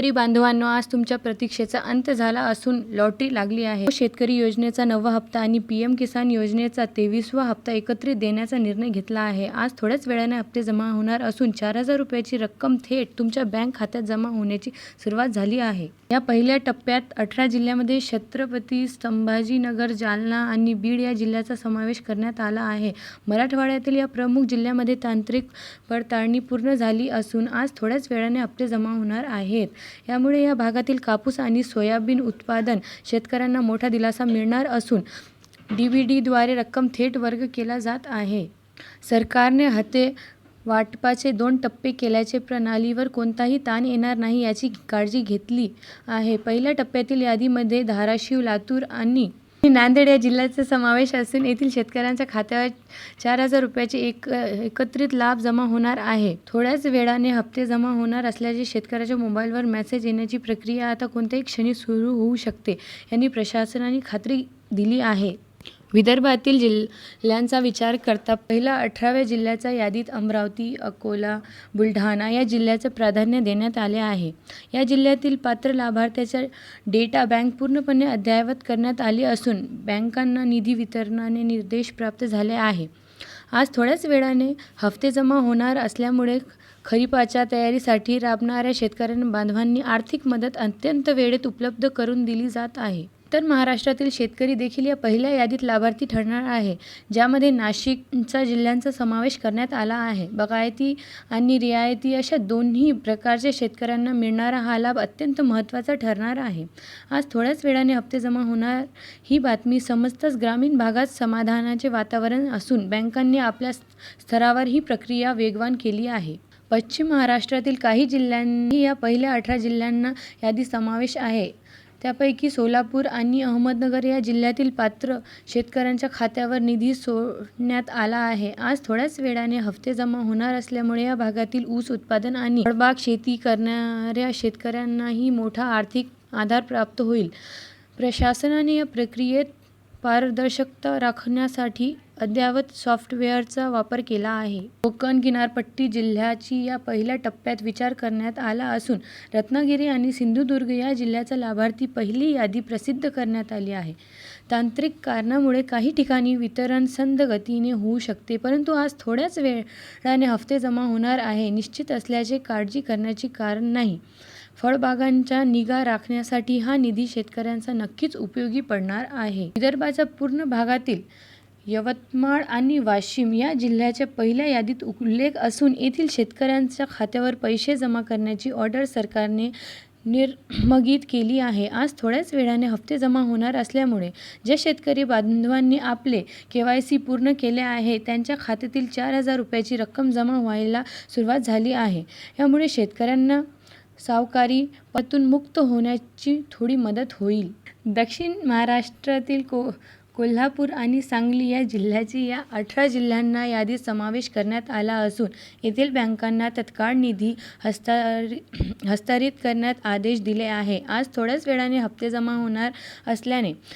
शेतकरी बांधवांनो, आज तुमच्या प्रतीक्षेचा अंत झाला असून लॉटरी लागली आहे. शेतकरी योजनेचा 9वा हप्ता आणि पीएम किसान योजनेचा 23वा हप्ता एकत्रित देण्याचा निर्णय घेतला आहे. आज थोड्याच वेळाने हप्ते जमा होणार असून 4,000 रुपयाची रक्कम थेट तुमच्या बँक खात्यात जमा होण्याची सुरुवात झाली आहे. या पहिल्या टप्प्यात 18 जिल्ह्यांमध्ये छत्रपती संभाजीनगर, जालना आणि बीड या जिल्ह्याचा समावेश करण्यात आला आहे. मराठवाड्यातील या प्रमुख जिल्ह्यांमध्ये तांत्रिक पडताळणी पूर्ण झाली असून आज थोड्याच वेळाने हप्ते जमा होणार आहेत. यामुळे या भागातील कापूस आणि सोयाबीन उत्पादन शेतकऱ्यांना मोठा दिलासा मिळणार असून डीबीटीद्वारे रक्कम थेट वर्ग केला जात आहे. सरकारने हप्ते वाटपाचे 2 टप्पे केल्याचे प्रणालीवर कोणताही ताण येणार नाही याची काळजी घेतली आहे. पहिल्या टप्प्यातील यादीमध्ये धाराशिव, लातूर आणि नांदेड या जिल्ह्याचा समावेश असून येथील शेतकऱ्यांच्या खात्यावर 4,000 रुपयाचे एकत्रित लाभ जमा होणार आहे. थोड्याच वेळाने हप्ते जमा होणार असल्याचे शेतकऱ्याच्या मोबाईलवर मेसेज येण्याची प्रक्रिया आता कोणत्याही क्षणी सुरू होऊ शकते, यांनी प्रशासनाने खात्री दिली आहे. विदर्भातील जिल्ह्यांचा विचार करता पहिल्या 18व्या जिल्ह्याच्या यादीत अमरावती, अकोला, बुलढाणा या जिल्ह्याचे प्राधान्य देण्यात आले आहे. या जिल्ह्यातील पात्र लाभार्थ्यांचा डेटा बँक पूर्णपणे अद्ययावत करण्यात आली असून बँकांना निधी वितरणाचे निर्देश प्राप्त झाले आहे. आज थोड्याच वेळाने हप्ते जमा होणार असल्यामुळे खरीपाच्या तयारीसाठी राबणाऱ्या शेतकरी बांधवांनी आर्थिक मदत अत्यंत वेळेत उपलब्ध करून दिली जात आहे. तर महाराष्ट्रातील शेतकरी देखील या पहिल्या यादीत लाभार्थी ठरणार आहे, ज्यामध्ये नाशिकचा जिल्ह्यांचा समावेश करण्यात आला आहे. बागायती आणि रियायती अशा दोन्ही प्रकारच्या शेतकऱ्यांना मिळणारा हा लाभ अत्यंत महत्त्वाचा ठरणार आहे. आज थोड्याच वेळाने हप्ते जमा होणार ही बातमी समजताच ग्रामीण भागात समाधानाचे वातावरण असून बँकांनी आपल्या स्तरावर ही प्रक्रिया वेगवान केली आहे. पश्चिम महाराष्ट्रातील काही जिल्ह्यांनी या पहिल्या 18 जिल्ह्यांना यादीत समावेश आहे. त्यापैकी सोलापूर आणि अहमदनगर या जिल्ह्यातील पात्र शेतकऱ्यांच्या खात्यावर निधी सोडण्यात आला आहे. आज थोड्याच वेळाने हप्ते जमा होणार असल्यामुळे या भागातील ऊस उत्पादन आणि फळबाग शेती करणाऱ्या शेतकऱ्यांनाही मोठा आर्थिक आधार प्राप्त होईल. प्रशासनाने या प्रक्रियेत पारदर्शकता राखण्यासाठी अद्ययावत सॉफ्टवेअरचा वापर केला आहे. कोकण किनारपट्टी जिल्ह्याची या पहिल्या टप्प्यात विचार करण्यात आला असून रत्नागिरी आणि सिंधुदुर्ग या जिल्ह्याचा लाभार्थी पहिली यादी प्रसिद्ध करण्यात आली आहे. तांत्रिक कारणामुळे काही ठिकाणी वितरण संथ गतीने होऊ शकते, परंतु आज थोड्याच वेळाने हप्ते जमा होणार आहे निश्चित असल्याचे काळजी करण्याचे कारण नाही. फळबागांच्या निगा राखण्यासाठी हा निधी शेतकऱ्यांचा नक्कीच उपयोगी पडणार आहे. विदर्भाच्या पूर्ण भागातील यवतमाळ आणि वाशिम या जिल्ह्याच्या पहिल्या यादीत उल्लेख असून येथील शेतकऱ्यांच्या खात्यावर पैसे जमा करण्याची ऑर्डर सरकारने निर्गमित केली आहे. आज थोड्याच वेळाने हप्ते जमा होणार असल्यामुळे ज्या शेतकरी बांधवांनी आपले KYC पूर्ण केले आहे त्यांच्या खात्यातील 4,000 रुपयाची रक्कम जमा व्हायला सुरुवात झाली आहे. यामुळे शेतकऱ्यांना सावकारी पातून मुक्त होण्याची थोडी मदत होईल. दक्षिण महाराष्ट्रातील कोल्हापूर आणि सांगली या जिल्ह्याची या 18 जिल्ह्यांना यादीत समावेश करण्यात आला असून येथील बँकांना तत्काळ निधी हस्तांतरित करण्यात आदेश दिले आहे. आज थोड्याच वेळाने हप्ते जमा होणार असल्याने